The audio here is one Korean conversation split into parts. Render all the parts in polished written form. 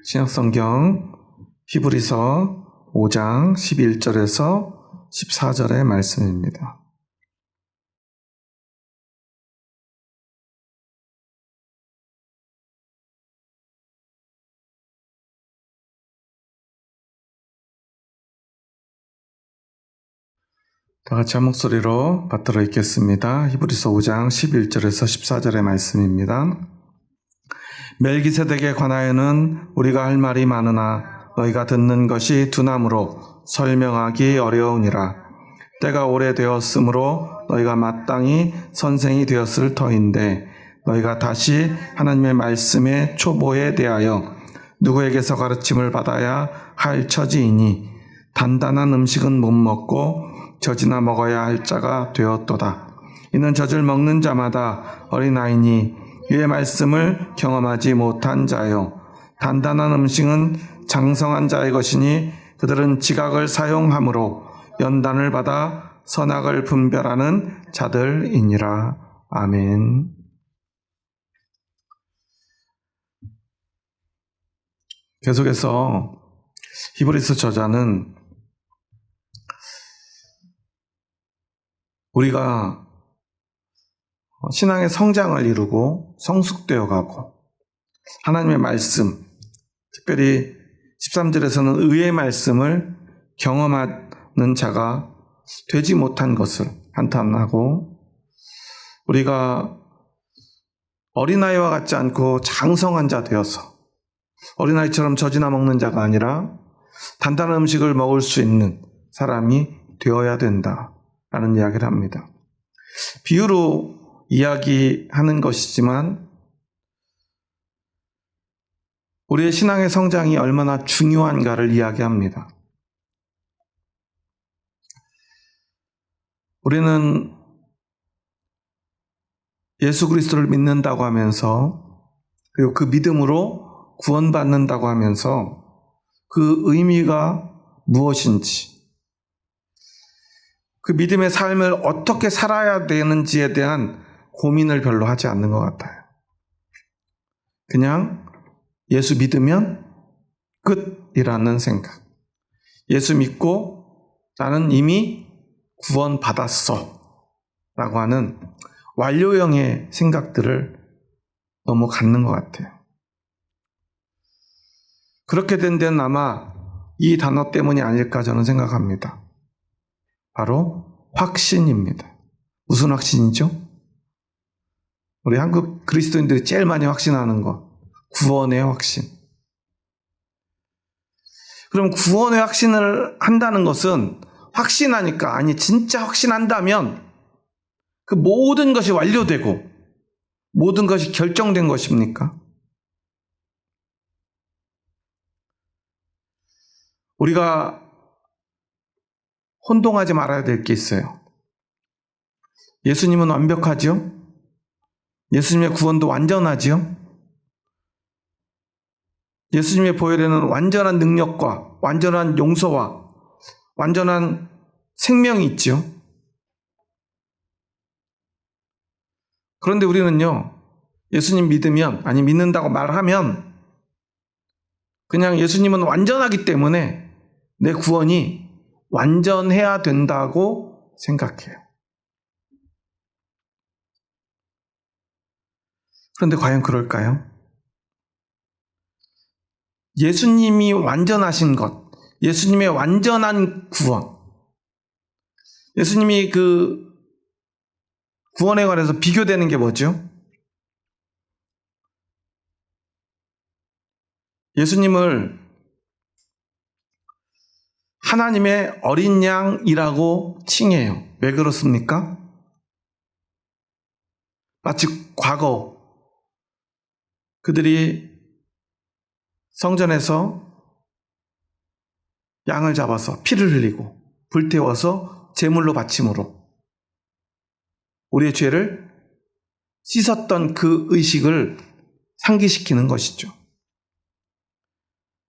신약성경 히브리서 5장 11절에서 14절의 말씀입니다. 다 같이 한 목소리로 받들어 읽겠습니다. 히브리서 5장 11절에서 14절의 말씀입니다. 멜기세덱에 관하여는 우리가 할 말이 많으나 너희가 듣는 것이 두나무로 설명하기 어려우니라. 때가 오래되었으므로 너희가 마땅히 선생이 되었을 터인데 너희가 다시 하나님의 말씀의 초보에 대하여 누구에게서 가르침을 받아야 할 처지이니 단단한 음식은 못 먹고 젖이나 먹어야 할 자가 되었도다. 이는 젖을 먹는 자마다 어린아이니 이의 말씀을 경험하지 못한 자요. 단단한 음식은 장성한 자의 것이니 그들은 지각을 사용함으로 연단을 받아 선악을 분별하는 자들이니라. 아멘. 계속해서 히브리서 저자는 우리가 신앙의 성장을 이루고 성숙되어 가고 하나님의 말씀, 특별히 13절에서는 의의 말씀을 경험하는 자가 되지 못한 것을 한탄하고 우리가 어린아이와 같지 않고 장성한 자 되어서 어린아이처럼 젖이나 먹는 자가 아니라 단단한 음식을 먹을 수 있는 사람이 되어야 된다라는 이야기를 합니다. 비유로 이야기하는 것이지만 우리의 신앙의 성장이 얼마나 중요한가를 이야기합니다. 우리는 예수 그리스도를 믿는다고 하면서 그리고 그 믿음으로 구원받는다고 하면서 그 의미가 무엇인지 그 믿음의 삶을 어떻게 살아야 되는지에 대한 고민을 별로 하지 않는 것 같아요. 그냥 예수 믿으면 끝이라는 생각. 예수 믿고 나는 이미 구원받았어 라고 하는 완료형의 생각들을 너무 갖는 것 같아요. 그렇게 된 데는 아마 이 단어 때문이 아닐까 저는 생각합니다. 바로 확신입니다. 무슨 확신이죠? 우리 한국 그리스도인들이 제일 많이 확신하는 것, 구원의 확신. 그럼 구원의 확신을 한다는 것은 확신하니까, 아니 진짜 확신한다면 그 모든 것이 완료되고 모든 것이 결정된 것입니까? 우리가 혼동하지 말아야 될 게 있어요. 예수님은 완벽하죠? 예수님의 구원도 완전하지요? 예수님의 보혈에는 완전한 능력과 완전한 용서와 완전한 생명이 있죠. 그런데 우리는요, 예수님 믿으면, 아니 믿는다고 말하면 그냥 예수님은 완전하기 때문에 내 구원이 완전해야 된다고 생각해요. 그런데 과연 그럴까요? 예수님이 완전하신 것, 예수님의 완전한 구원, 예수님이 그 구원에 관해서 비교되는 게 뭐죠? 예수님을 하나님의 어린 양이라고 칭해요. 왜 그렇습니까? 마치 과거 그들이 성전에서 양을 잡아서 피를 흘리고 불태워서 제물로 바침으로 우리의 죄를 씻었던 그 의식을 상기시키는 것이죠.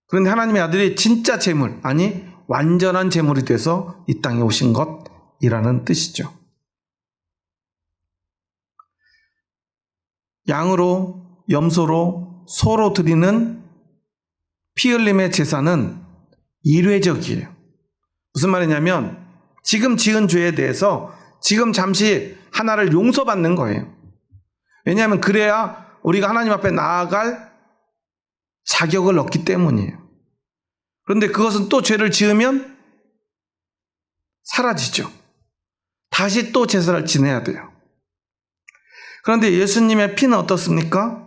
그런데 하나님의 아들이 진짜 제물, 아니 완전한 제물이 돼서 이 땅에 오신 것이라는 뜻이죠. 양으로, 염소로, 소로 드리는 피 흘림의 제사는 일회적이에요. 무슨 말이냐면 지금 지은 죄에 대해서 지금 잠시 하나를 용서받는 거예요. 왜냐하면 그래야 우리가 하나님 앞에 나아갈 자격을 얻기 때문이에요. 그런데 그것은 또 죄를 지으면 사라지죠. 다시 또 제사를 지내야 돼요. 그런데 예수님의 피는 어떻습니까?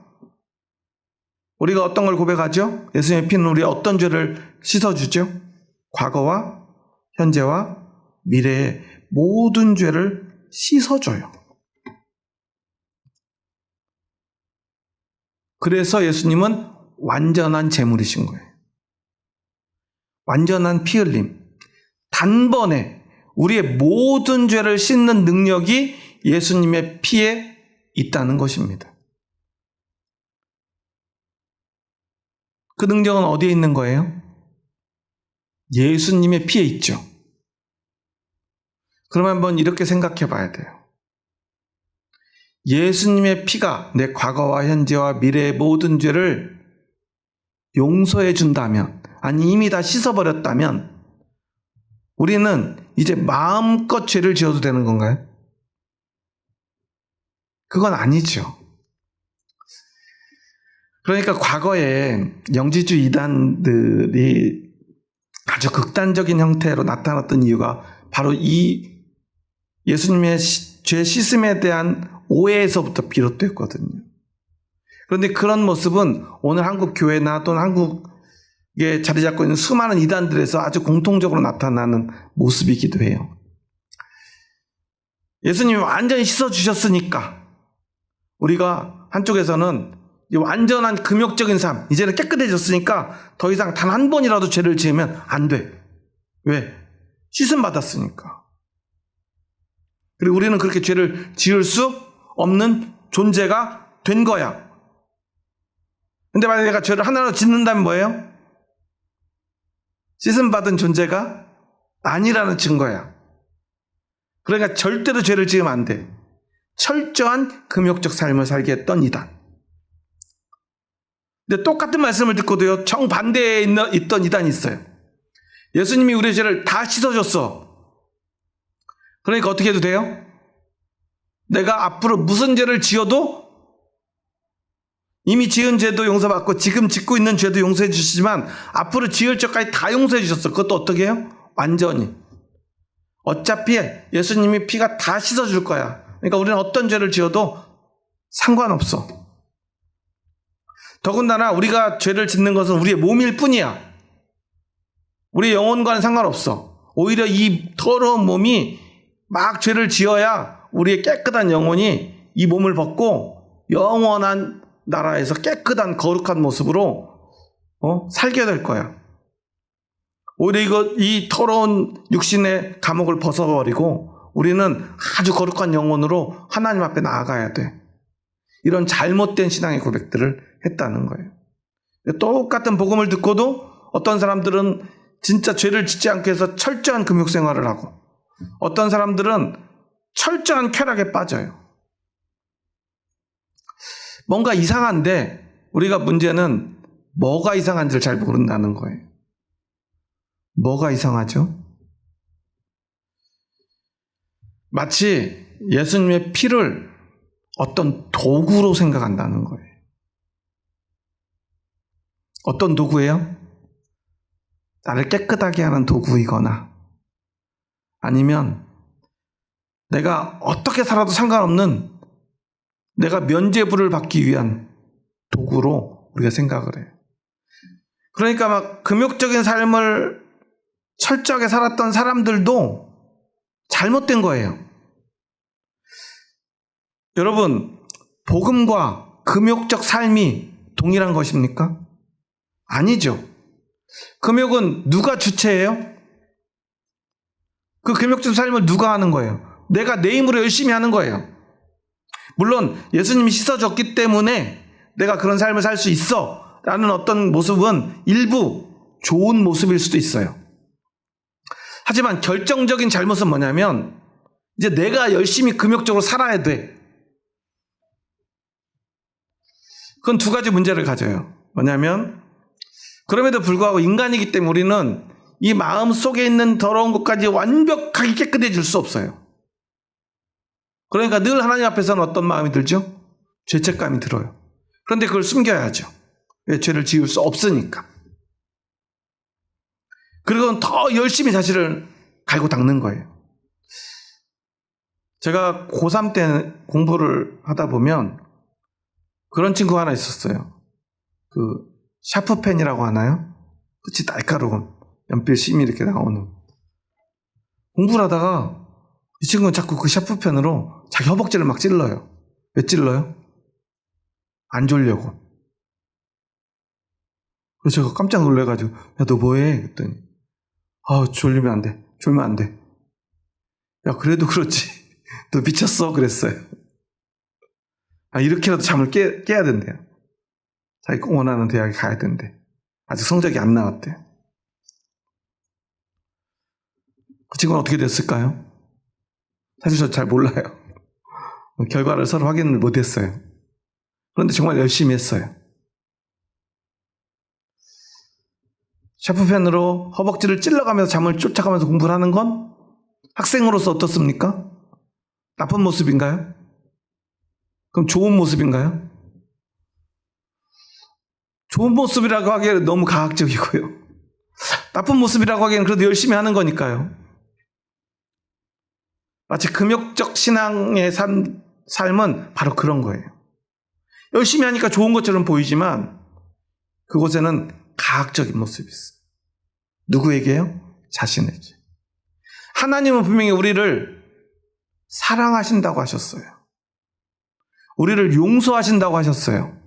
우리가 어떤 걸 고백하죠? 예수님의 피는 우리 어떤 죄를 씻어주죠? 과거와 현재와 미래의 모든 죄를 씻어줘요. 그래서 예수님은 완전한 제물이신 거예요. 완전한 피 흘림. 단번에 우리의 모든 죄를 씻는 능력이 예수님의 피에 있다는 것입니다. 그 능력은 어디에 있는 거예요? 예수님의 피에 있죠. 그러면 한번 이렇게 생각해 봐야 돼요. 예수님의 피가 내 과거와 현재와 미래의 모든 죄를 용서해 준다면, 아니 이미 다 씻어버렸다면 우리는 이제 마음껏 죄를 지어도 되는 건가요? 그건 아니죠. 그러니까 과거에 영지주 이단들이 아주 극단적인 형태로 나타났던 이유가 바로 이 예수님의 죄 씻음에 대한 오해에서부터 비롯됐거든요. 그런데 그런 모습은 오늘 한국 교회나 또는 한국에 자리 잡고 있는 수많은 이단들에서 아주 공통적으로 나타나는 모습이기도 해요. 예수님이 완전히 씻어주셨으니까 우리가 한쪽에서는 완전한 금욕적인 삶, 이제는 깨끗해졌으니까 더 이상 단 한 번이라도 죄를 지으면 안 돼. 왜? 씻음 받았으니까. 그리고 우리는 그렇게 죄를 지을 수 없는 존재가 된 거야. 근데 만약에 내가 죄를 하나라도 짓는다면 뭐예요? 씻음 받은 존재가 아니라는 증거야. 그러니까 절대로 죄를 지으면 안 돼. 철저한 금욕적 삶을 살게 했던 이단. 근데 똑같은 말씀을 듣고도요, 정반대에 있던 이단이 있어요. 예수님이 우리의 죄를 다 씻어줬어. 그러니까 어떻게 해도 돼요? 내가 앞으로 무슨 죄를 지어도 이미 지은 죄도 용서받고 지금 짓고 있는 죄도 용서해 주시지만 앞으로 지을 죄까지 다 용서해 주셨어. 그것도 어떻게 해요? 완전히. 어차피 예수님이 피가 다 씻어줄 거야. 그러니까 우리는 어떤 죄를 지어도 상관없어. 더군다나 우리가 죄를 짓는 것은 우리의 몸일 뿐이야. 우리의 영혼과는 상관없어. 오히려 이 더러운 몸이 막 죄를 지어야 우리의 깨끗한 영혼이 이 몸을 벗고 영원한 나라에서 깨끗한 거룩한 모습으로 살게 될 거야. 오히려 이 더러운 육신의 감옥을 벗어버리고 우리는 아주 거룩한 영혼으로 하나님 앞에 나아가야 돼. 이런 잘못된 신앙의 고백들을 했다는 거예요. 똑같은 복음을 듣고도 어떤 사람들은 진짜 죄를 짓지 않기 위해서 철저한 금욕생활을 하고 어떤 사람들은 철저한 쾌락에 빠져요. 뭔가 이상한데 우리가 문제는 뭐가 이상한지를 잘 모른다는 거예요. 뭐가 이상하죠? 마치 예수님의 피를 어떤 도구로 생각한다는 거예요. 어떤 도구예요? 나를 깨끗하게 하는 도구이거나 아니면 내가 어떻게 살아도 상관없는 내가 면죄부를 받기 위한 도구로 우리가 생각을 해요. 그러니까 막 금욕적인 삶을 철저하게 살았던 사람들도 잘못된 거예요. 여러분, 복음과 금욕적 삶이 동일한 것입니까? 아니죠. 금욕은 누가 주체예요? 그 금욕적 삶을 누가 하는 거예요? 내가 내 힘으로 열심히 하는 거예요. 물론 예수님이 씻어줬기 때문에 내가 그런 삶을 살 수 있어 라는 어떤 모습은 일부 좋은 모습일 수도 있어요. 하지만 결정적인 잘못은 뭐냐면 이제 내가 열심히 금욕적으로 살아야 돼. 그건 두 가지 문제를 가져요. 뭐냐면 그럼에도 불구하고 인간이기 때문에 우리는 이 마음 속에 있는 더러운 것까지 완벽하게 깨끗해질 수 없어요. 그러니까 늘 하나님 앞에서는 어떤 마음이 들죠? 죄책감이 들어요. 그런데 그걸 숨겨야죠. 왜? 죄를 지을 수 없으니까. 그리고 더 열심히 자신을 갈고 닦는 거예요. 제가 고3 때 공부를 하다 보면 그런 친구가 하나 있었어요. 그 샤프펜이라고 하나요? 끝이 날카로운 연필 심이 이렇게 나오는. 공부를 하다가 이 친구는 자꾸 그 샤프펜으로 자기 허벅지를 막 찔러요. 왜 찔러요? 안 졸려고. 그래서 제가 깜짝 놀래가지고 야, 너 뭐해? 그랬더니 졸리면 안 돼. 졸면 안 돼. 야, 그래도 그렇지. 너 미쳤어? 그랬어요. 이렇게라도 잠을 깨야 된대요. 자기 꼭 원하는 대학에 가야 된대. 아직 성적이 안 나왔대. 그 친구는 어떻게 됐을까요? 사실 저 잘 몰라요. 결과를 서로 확인을 못했어요. 그런데 정말 열심히 했어요. 샤프펜으로 허벅지를 찔러가면서 잠을 쫓아가면서 공부를 하는 건 학생으로서 어떻습니까? 나쁜 모습인가요? 그럼 좋은 모습인가요? 좋은 모습이라고 하기에는 너무 가학적이고요. 나쁜 모습이라고 하기에는 그래도 열심히 하는 거니까요. 마치 금욕적 신앙의 삶은 바로 그런 거예요. 열심히 하니까 좋은 것처럼 보이지만 그곳에는 가학적인 모습이 있어요. 누구에게요? 자신에게. 하나님은 분명히 우리를 사랑하신다고 하셨어요. 우리를 용서하신다고 하셨어요.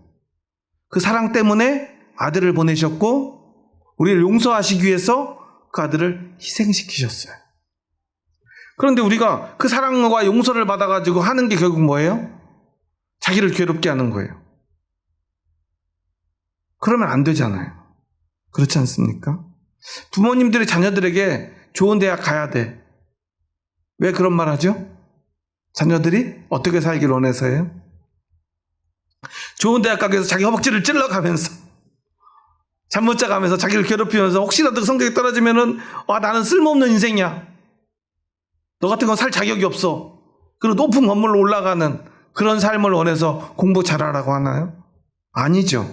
그 사랑 때문에 아들을 보내셨고 우리를 용서하시기 위해서 그 아들을 희생시키셨어요. 그런데 우리가 그 사랑과 용서를 받아가지고 하는 게 결국 뭐예요? 자기를 괴롭게 하는 거예요. 그러면 안 되잖아요. 그렇지 않습니까? 부모님들이 자녀들에게 좋은 대학 가야 돼. 왜 그런 말 하죠? 자녀들이 어떻게 살길 원해서예요? 좋은 대학 가기 위해서 자기 허벅지를 찔러가면서 잠 못 자가면서 자기를 괴롭히면서 혹시라도 성적이 떨어지면은 나는 쓸모없는 인생이야. 너 같은 건 살 자격이 없어. 그리고 높은 건물로 올라가는 그런 삶을 원해서 공부 잘하라고 하나요? 아니죠.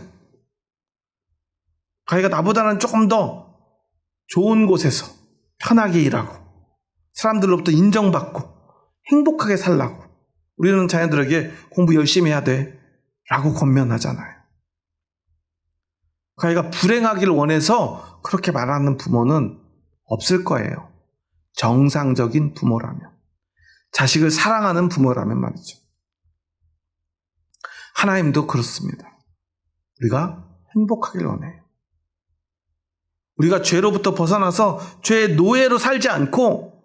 자기가 나보다는 조금 더 좋은 곳에서 편하게 일하고 사람들로부터 인정받고 행복하게 살라고 우리는 자녀들에게 공부 열심히 해야 돼 라고 권면하잖아요. 자기가 불행하기를 원해서 그렇게 말하는 부모는 없을 거예요. 정상적인 부모라면, 자식을 사랑하는 부모라면 말이죠. 하나님도 그렇습니다. 우리가 행복하길 원해요. 우리가 죄로부터 벗어나서 죄의 노예로 살지 않고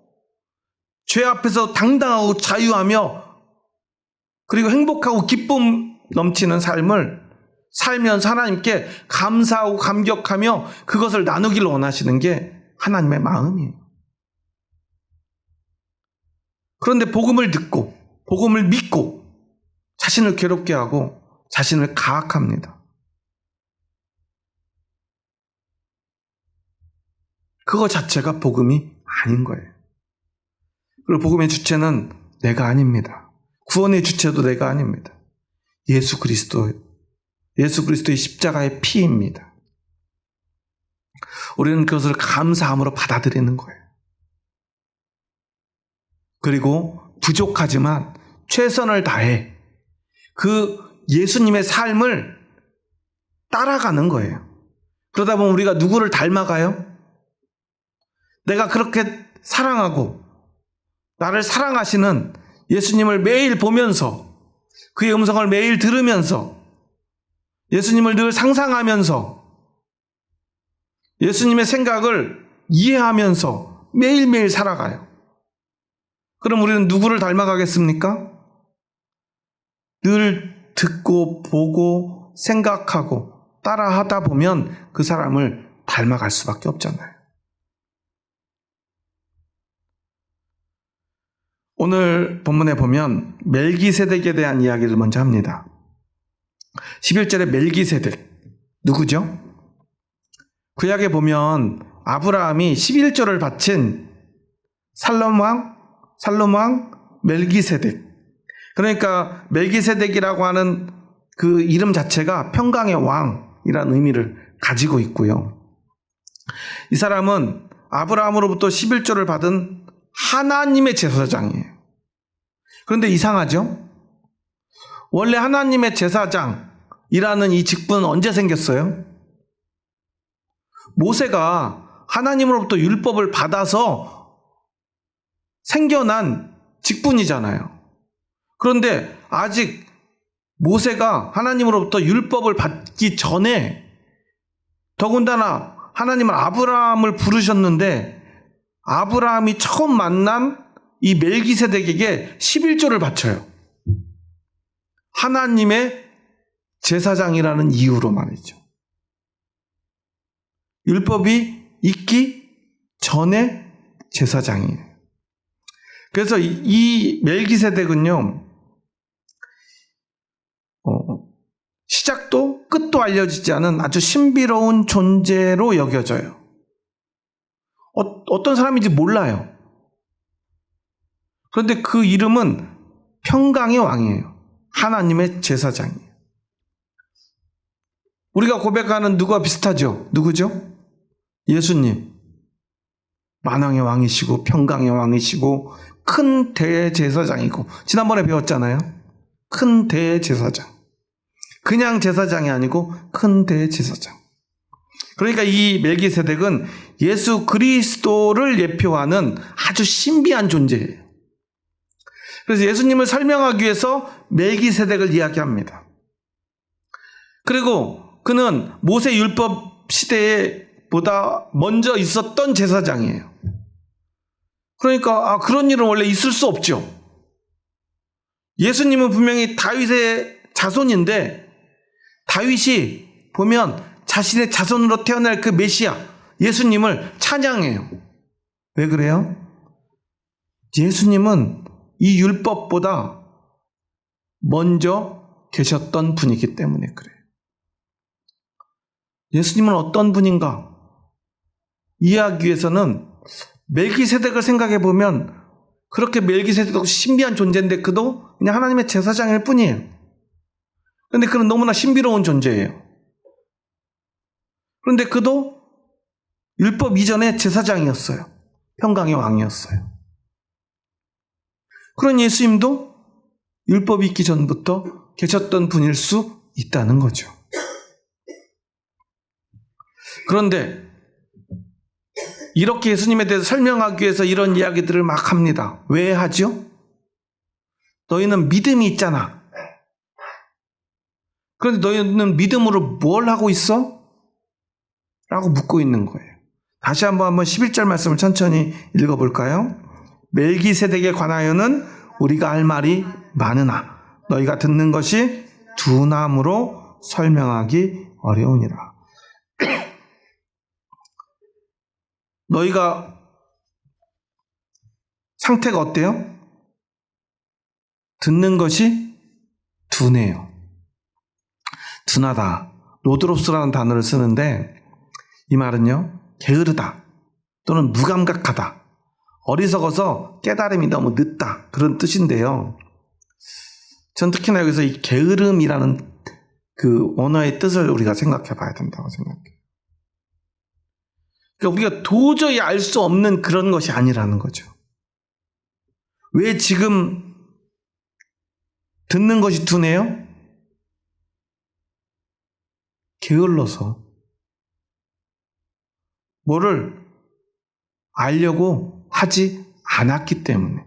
죄 앞에서 당당하고 자유하며 그리고 행복하고 기쁨 넘치는 삶을 살면서 하나님께 감사하고 감격하며 그것을 나누기를 원하시는 게 하나님의 마음이에요. 그런데 복음을 듣고 복음을 믿고 자신을 괴롭게 하고 자신을 가학합니다. 그거 자체가 복음이 아닌 거예요. 그리고 복음의 주체는 내가 아닙니다. 구원의 주체도 내가 아닙니다. 예수 그리스도의 십자가의 피입니다. 우리는 그것을 감사함으로 받아들이는 거예요. 그리고 부족하지만 최선을 다해 그 예수님의 삶을 따라가는 거예요. 그러다 보면 우리가 누구를 닮아가요? 내가 그렇게 사랑하고 나를 사랑하시는 예수님을 매일 보면서 그의 음성을 매일 들으면서 예수님을 늘 상상하면서 예수님의 생각을 이해하면서 매일매일 살아가요. 그럼 우리는 누구를 닮아가겠습니까? 늘 듣고 보고 생각하고 따라하다 보면 그 사람을 닮아갈 수밖에 없잖아요. 오늘 본문에 보면 멜기세덱에 대한 이야기를 먼저 합니다. 11절에 멜기세덱 누구죠? 구약에 보면 아브라함이 11조를 바친 살롬왕 멜기세덱. 그러니까 멜기세덱이라고 하는 그 이름 자체가 평강의 왕이라는 의미를 가지고 있고요. 이 사람은 아브라함으로부터 11조를 받은 하나님의 제사장이에요. 그런데 이상하죠? 원래 하나님의 제사장이라는 이 직분은 언제 생겼어요? 모세가 하나님으로부터 율법을 받아서 생겨난 직분이잖아요. 그런데 아직 모세가 하나님으로부터 율법을 받기 전에 더군다나 하나님은 아브라함을 부르셨는데 아브라함이 처음 만난 이 멜기세덱에게 11조를 바쳐요. 하나님의 제사장이라는 이유로 말이죠. 율법이 있기 전에 제사장이에요. 그래서 이 멜기세덱은요, 시작도 끝도 알려지지 않은 아주 신비로운 존재로 여겨져요. 어떤 사람인지 몰라요. 그런데 그 이름은 평강의 왕이에요. 하나님의 제사장이에요. 우리가 고백하는 누구와 비슷하죠? 누구죠? 예수님. 만왕의 왕이시고 평강의 왕이시고 큰 대제사장이고, 지난번에 배웠잖아요. 큰 대제사장. 그냥 제사장이 아니고 큰 대제사장. 그러니까 이 멜기세덱은 예수 그리스도를 예표하는 아주 신비한 존재예요. 그래서 예수님을 설명하기 위해서 멜기세덱을 이야기합니다. 그리고 그는 모세 율법 시대에 보다 먼저 있었던 제사장이에요. 그러니까 그런 일은 원래 있을 수 없죠. 예수님은 분명히 다윗의 자손인데 다윗이 보면 자신의 자손으로 태어날 그 메시아 예수님을 찬양해요. 왜 그래요? 예수님은 이 율법보다 먼저 계셨던 분이기 때문에 그래요. 예수님은 어떤 분인가? 이해하기 위해서는 멜기세덱을 생각해 보면 그렇게 멜기세덱도 신비한 존재인데 그도 그냥 하나님의 제사장일 뿐이에요. 그런데 그는 너무나 신비로운 존재예요. 그런데 그도 율법 이전에 제사장이었어요. 평강의 왕이었어요. 그런 예수님도 율법이 있기 전부터 계셨던 분일 수 있다는 거죠. 그런데 이렇게 예수님에 대해서 설명하기 위해서 이런 이야기들을 막 합니다. 왜 하죠? 너희는 믿음이 있잖아. 그런데 너희는 믿음으로 뭘 하고 있어? 라고 묻고 있는 거예요. 다시 한번 11절 말씀을 천천히 읽어볼까요? 멜기세덱에 관하여는 우리가 할 말이 많으나 너희가 듣는 것이 둔함으로 설명하기 어려우니라. 너희가 상태가 어때요? 듣는 것이 둔해요. 둔하다. 로드롭스라는 단어를 쓰는데 이 말은요, 게으르다 또는 무감각하다, 어리석어서 깨달음이 너무 늦다, 그런 뜻인데요. 전 특히나 여기서 이 게으름이라는 그 원어의 뜻을 우리가 생각해 봐야 된다고 생각해요. 그러니까 우리가 도저히 알 수 없는 그런 것이 아니라는 거죠. 왜 지금 듣는 것이 둔해요? 게을러서 뭐를 알려고 하지 않았기 때문에.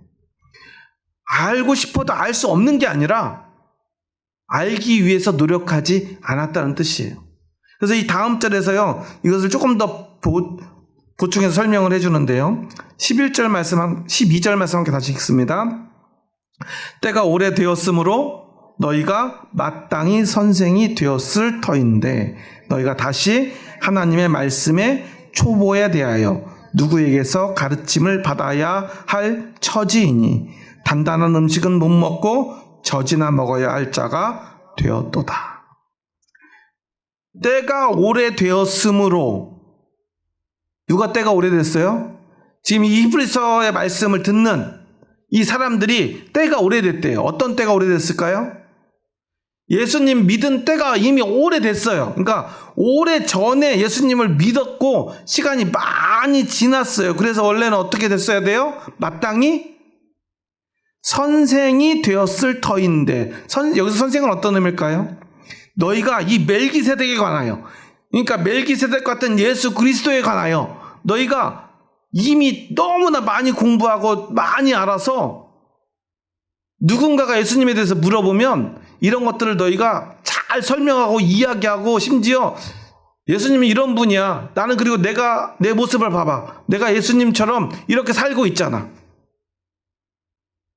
알고 싶어도 알 수 없는 게 아니라 알기 위해서 노력하지 않았다는 뜻이에요. 그래서 이 다음 절에서요, 이것을 조금 더 보충해서 설명을 해주는데요. 12절 말씀 함께 다시 읽습니다. 때가 오래되었으므로 너희가 마땅히 선생이 되었을 터인데 너희가 다시 하나님의 말씀의 초보에 대하여 누구에게서 가르침을 받아야 할 처지이니 단단한 음식은 못 먹고 젖이나 먹어야 할 자가 되었도다. 때가 오래되었으므로 누가 때가 오래됐어요? 지금 이 히브리서의 말씀을 듣는 이 사람들이 때가 오래됐대요. 어떤 때가 오래됐을까요? 예수님 믿은 때가 이미 오래됐어요. 그러니까 오래전에 예수님을 믿었고 시간이 많이 지났어요. 그래서 원래는 어떻게 됐어야 돼요? 마땅히 선생이 되었을 터인데, 여기서 선생은 어떤 의미일까요? 너희가 이 멜기세덱에 관하여, 그러니까 멜기세덱 같은 예수 그리스도에 관하여 너희가 이미 너무나 많이 공부하고 많이 알아서 누군가가 예수님에 대해서 물어보면 이런 것들을 너희가 잘 설명하고 이야기하고, 심지어 예수님이 이런 분이야. 나는 그리고 내가 내 모습을 봐봐. 내가 예수님처럼 이렇게 살고 있잖아.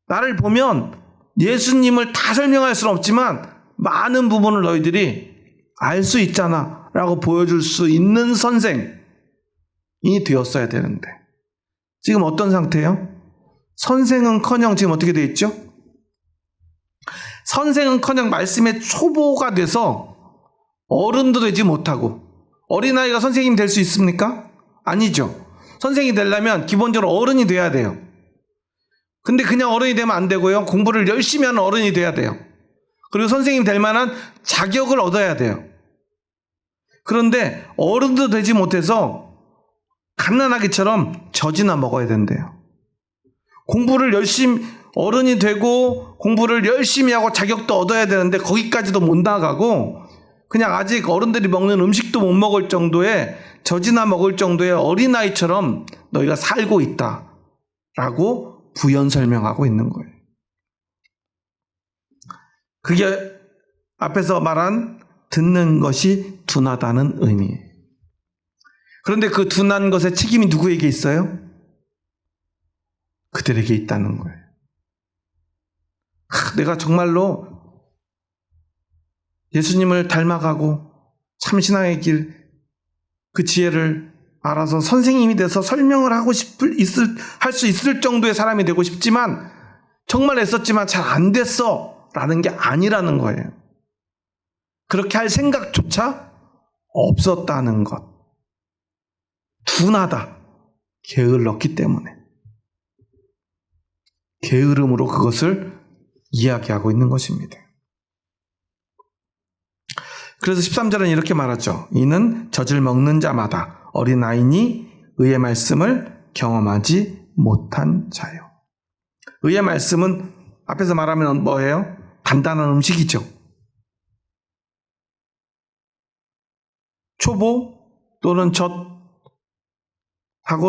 나를 보면 예수님을 다 설명할 수는 없지만 많은 부분을 너희들이 알 수 있잖아 라고 보여줄 수 있는 선생이 되었어야 되는데, 지금 어떤 상태예요? 선생은커녕 지금 어떻게 돼 있죠? 선생은커녕 말씀의 초보가 돼서 어른도 되지 못하고, 어린아이가 선생님 될 수 있습니까? 아니죠. 선생이 되려면 기본적으로 어른이 돼야 돼요. 근데 그냥 어른이 되면 안 되고요. 공부를 열심히 하는 어른이 돼야 돼요. 그리고 선생님 될 만한 자격을 얻어야 돼요. 그런데 어른도 되지 못해서 갓난아기처럼 젖이나 먹어야 된대요. 공부를 열심히, 어른이 되고 공부를 열심히 하고 자격도 얻어야 되는데 거기까지도 못 나가고 그냥 아직 어른들이 먹는 음식도 못 먹을 정도의, 젖이나 먹을 정도의 어린아이처럼 너희가 살고 있다라고 부연 설명하고 있는 거예요. 그게 앞에서 말한 듣는 것이 둔하다는 의미예요. 그런데 그 둔한 것의 책임이 누구에게 있어요? 그들에게 있다는 거예요. 내가 정말로 예수님을 닮아가고 참신앙의 길, 그 지혜를 알아서 선생님이 돼서 설명을 할 수 있을 정도의 사람이 되고 싶지만, 정말 애썼지만 잘 안 됐어 라는 게 아니라는 거예요. 그렇게 할 생각조차 없었다는 것. 둔하다. 게을렀기 때문에. 게으름으로 그것을 이야기하고 있는 것입니다. 그래서 13절은 이렇게 말하죠. 이는 젖을 먹는 자마다 어린아이니 의의 말씀을 경험하지 못한 자요. 의의 말씀은 앞에서 말하면 뭐예요? 단단한 음식이죠. 초보 또는 젖하고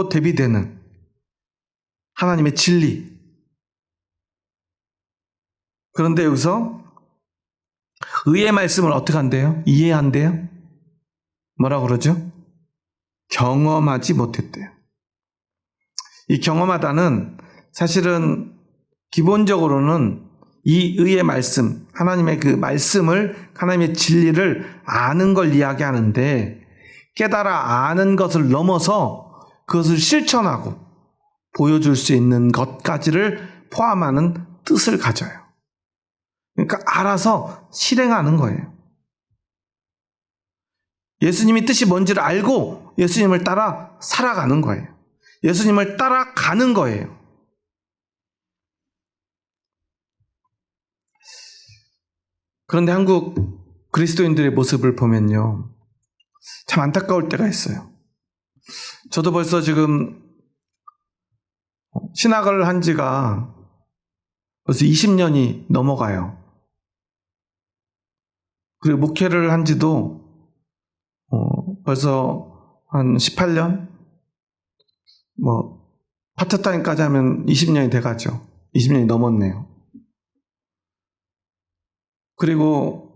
대비되는 하나님의 진리. 그런데 여기서 의의 말씀을 어떻게 한대요? 이해한대요? 뭐라고 그러죠? 경험하지 못했대요. 이 경험하다는 사실은 기본적으로는 이 의의 말씀, 하나님의 그 말씀을, 하나님의 진리를 아는 걸 이야기하는데, 깨달아 아는 것을 넘어서 그것을 실천하고 보여줄 수 있는 것까지를 포함하는 뜻을 가져요. 그러니까 알아서 실행하는 거예요. 예수님이 뜻이 뭔지를 알고 예수님을 따라 살아가는 거예요. 예수님을 따라가는 거예요. 그런데 한국 그리스도인들의 모습을 보면요, 참 안타까울 때가 있어요. 저도 벌써 지금 신학을 한 지가 벌써 20년이 넘어가요. 그리고 목회를 한 지도 벌써 한 18년? 파트타임까지 하면 20년이 돼가죠. 20년이 넘었네요. 그리고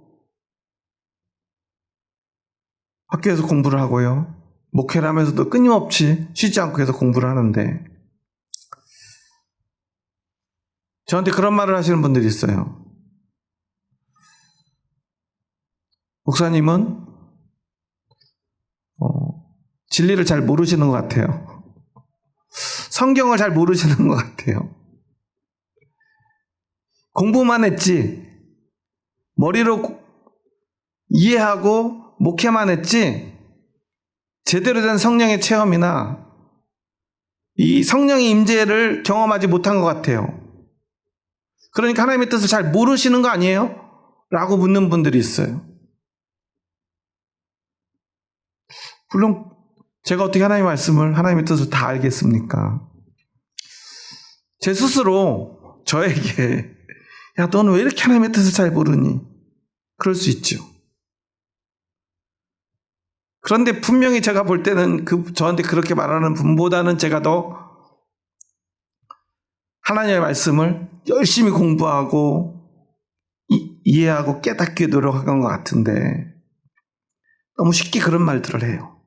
학교에서 공부를 하고요. 목회를 하면서도 끊임없이 쉬지 않고 계속 공부를 하는데, 저한테 그런 말을 하시는 분들이 있어요. 목사님은 진리를 잘 모르시는 것 같아요. 성경을 잘 모르시는 것 같아요. 공부만 했지, 머리로 이해하고 목회만 했지, 제대로 된 성령의 체험이나 이 성령의 임재를 경험하지 못한 것 같아요. 그러니까 하나님의 뜻을 잘 모르시는 거 아니에요? 라고 묻는 분들이 있어요. 물론 제가 어떻게 하나님의 말씀을, 하나님의 뜻을 다 알겠습니까? 제 스스로 저에게 야, 너는 왜 이렇게 하나님의 뜻을 잘 모르니? 그럴 수 있죠. 그런데 분명히 제가 볼 때는 저한테 그렇게 말하는 분보다는 제가 더 하나님의 말씀을 열심히 공부하고 이해하고 깨닫기 노력한 것 같은데 너무 쉽게 그런 말들을 해요.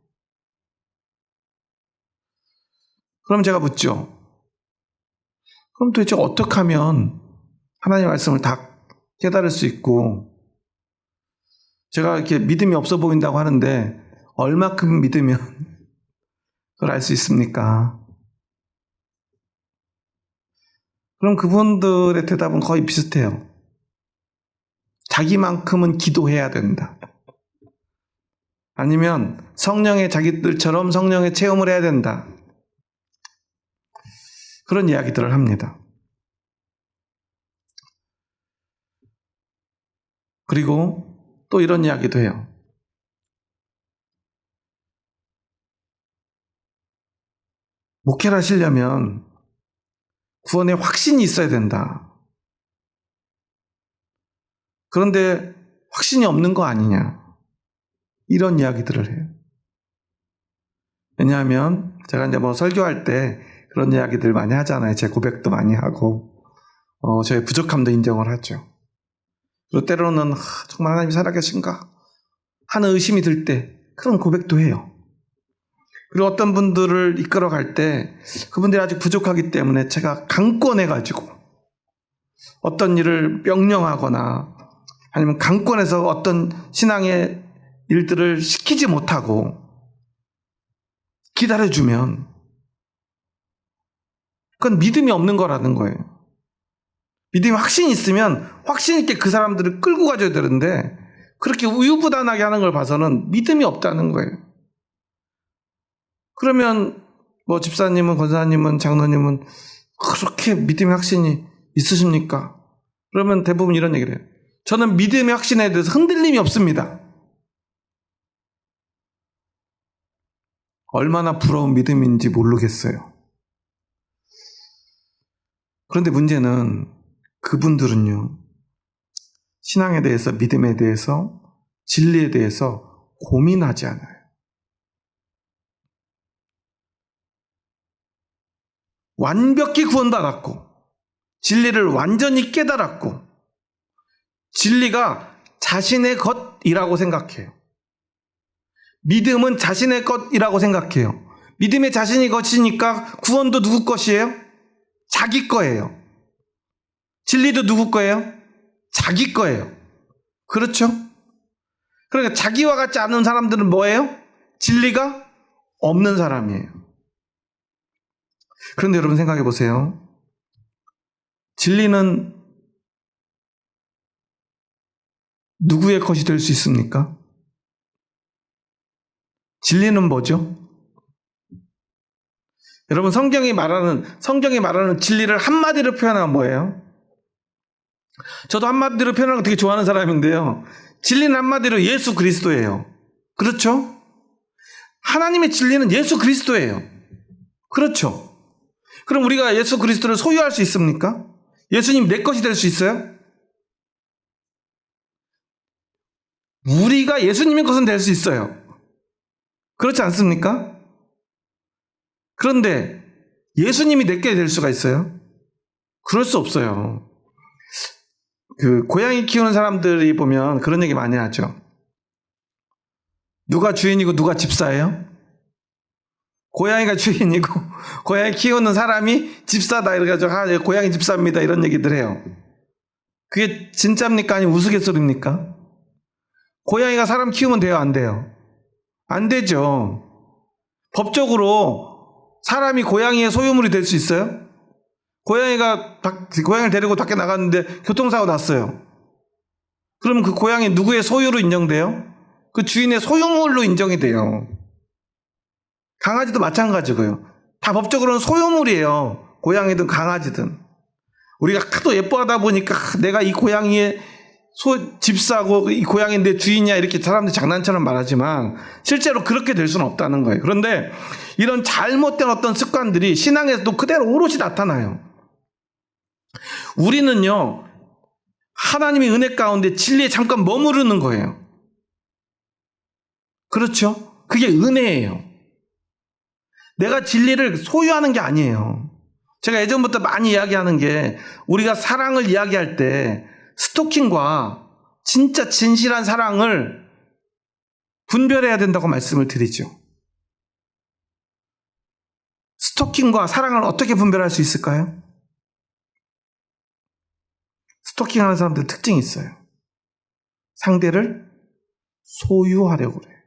그럼 제가 묻죠. 그럼 도대체 어떻게 하면 하나님의 말씀을 다 깨달을 수 있고, 제가 이렇게 믿음이 없어 보인다고 하는데 얼마큼 믿으면 그걸 알 수 있습니까? 그럼 그분들의 대답은 거의 비슷해요. 자기만큼은 기도해야 된다. 아니면 성령의 자기들처럼 성령의 체험을 해야 된다. 그런 이야기들을 합니다. 그리고 또 이런 이야기도 해요. 목회를 하시려면 구원에 확신이 있어야 된다. 그런데 확신이 없는 거 아니냐. 이런 이야기들을 해요. 왜냐하면 제가 이제 설교할 때 그런 이야기들 많이 하잖아요. 제 고백도 많이 하고, 저의 부족함도 인정을 하죠. 그리고 때로는 정말 하나님이 살아계신가 하는 의심이 들 때 그런 고백도 해요. 그리고 어떤 분들을 이끌어갈 때 그분들이 아직 부족하기 때문에 제가 강권해가지고 어떤 일을 명령하거나 아니면 강권해서 어떤 신앙의 일들을 시키지 못하고 기다려주면 그건 믿음이 없는 거라는 거예요. 믿음이 확신이 있으면 확신 있게 그 사람들을 끌고 가줘야 되는데 그렇게 우유부단하게 하는 걸 봐서는 믿음이 없다는 거예요. 그러면 집사님은, 권사님은, 장로님은 그렇게 믿음의 확신이 있으십니까? 그러면 대부분 이런 얘기를 해요. 저는 믿음의 확신에 대해서 흔들림이 없습니다. 얼마나 부러운 믿음인지 모르겠어요. 그런데 문제는 그분들은요, 신앙에 대해서, 믿음에 대해서, 진리에 대해서 고민하지 않아요. 완벽히 구원받았고, 진리를 완전히 깨달았고, 진리가 자신의 것이라고 생각해요. 믿음은 자신의 것이라고 생각해요. 믿음의 자신의 것이니까 구원도 누구 것이에요? 자기 거예요. 진리도 누구 거예요? 자기 거예요. 그렇죠? 그러니까 자기와 같지 않은 사람들은 뭐예요? 진리가 없는 사람이에요. 그런데 여러분 생각해 보세요. 진리는 누구의 것이 될 수 있습니까? 진리는 뭐죠? 여러분 성경이 말하는 진리를 한마디로 표현하면 뭐예요? 저도 한마디로 표현하는 거 되게 좋아하는 사람인데요. 진리는 한마디로 예수 그리스도예요. 그렇죠? 하나님의 진리는 예수 그리스도예요. 그렇죠? 그럼 우리가 예수 그리스도를 소유할 수 있습니까? 예수님 내 것이 될 수 있어요? 우리가 예수님의 것은 될 수 있어요. 그렇지 않습니까? 그런데 예수님이 내게 될 수가 있어요? 그럴 수 없어요. 고양이 키우는 사람들이 보면 그런 얘기 많이 하죠. 누가 주인이고 누가 집사예요? 고양이가 주인이고 고양이 키우는 사람이 집사다 이래가지고 고양이 집사입니다 이런 얘기들 해요. 그게 진짜입니까? 아니면 우스갯소리입니까? 고양이가 사람 키우면 돼요? 안 돼요? 안 되죠. 법적으로 사람이 고양이의 소유물이 될 수 있어요? 고양이를 데리고 밖에 나갔는데 교통사고 났어요. 그럼 그 고양이 누구의 소유로 인정돼요? 그 주인의 소유물로 인정이 돼요. 강아지도 마찬가지고요. 다 법적으로는 소유물이에요. 고양이든 강아지든. 우리가 하도 예뻐하다 보니까 내가 이 고양이의 집사고 이 고양이 내 주인이야 이렇게 사람들이 장난처럼 말하지만 실제로 그렇게 될 수는 없다는 거예요. 그런데 이런 잘못된 어떤 습관들이 신앙에서도 그대로 오롯이 나타나요. 우리는요, 하나님의 은혜 가운데 진리에 잠깐 머무르는 거예요. 그렇죠? 그게 은혜예요. 내가 진리를 소유하는 게 아니에요. 제가 예전부터 많이 이야기하는 게 우리가 사랑을 이야기할 때 스토킹과 진짜 진실한 사랑을 분별해야 된다고 말씀을 드리죠. 스토킹과 사랑을 어떻게 분별할 수 있을까요? 스토킹하는 사람들 특징이 있어요. 상대를 소유하려고 그래요.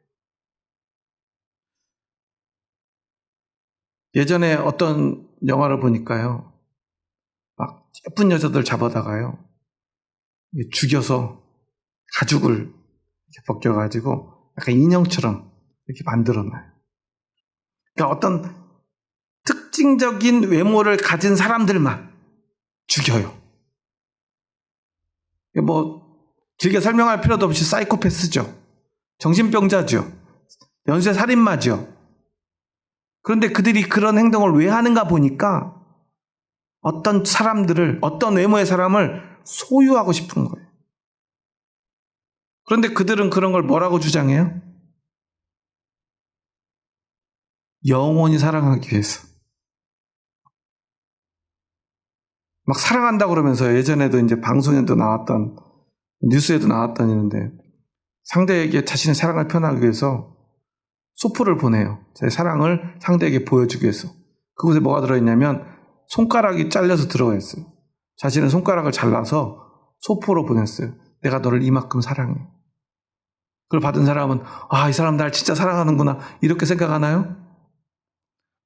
예전에 어떤 영화를 보니까요, 막 예쁜 여자들 잡아다가요, 죽여서 가죽을 이렇게 벗겨가지고 약간 인형처럼 이렇게 만들어놔요. 그러니까 어떤 특징적인 외모를 가진 사람들만 죽여요. 뭐 길게 설명할 필요도 없이 사이코패스죠. 정신병자죠. 연쇄살인마죠. 그런데 그들이 그런 행동을 왜 하는가 보니까 어떤 사람들을, 어떤 외모의 사람을 소유하고 싶은 거예요. 그런데 그들은 그런 걸 뭐라고 주장해요? 영원히 사랑하기 위해서. 막 사랑한다고 그러면서 예전에도 이제 방송에도 나왔던, 뉴스에도 나왔던 일인데 상대에게 자신의 사랑을 표현하기 위해서 소포를 보내요. 제 사랑을 상대에게 보여주기 위해서. 그곳에 뭐가 들어있냐면 손가락이 잘려서 들어가 있어요. 자신의 손가락을 잘라서 소포로 보냈어요. 내가 너를 이만큼 사랑해. 그걸 받은 사람은 이 사람 날 진짜 사랑하는구나 이렇게 생각하나요?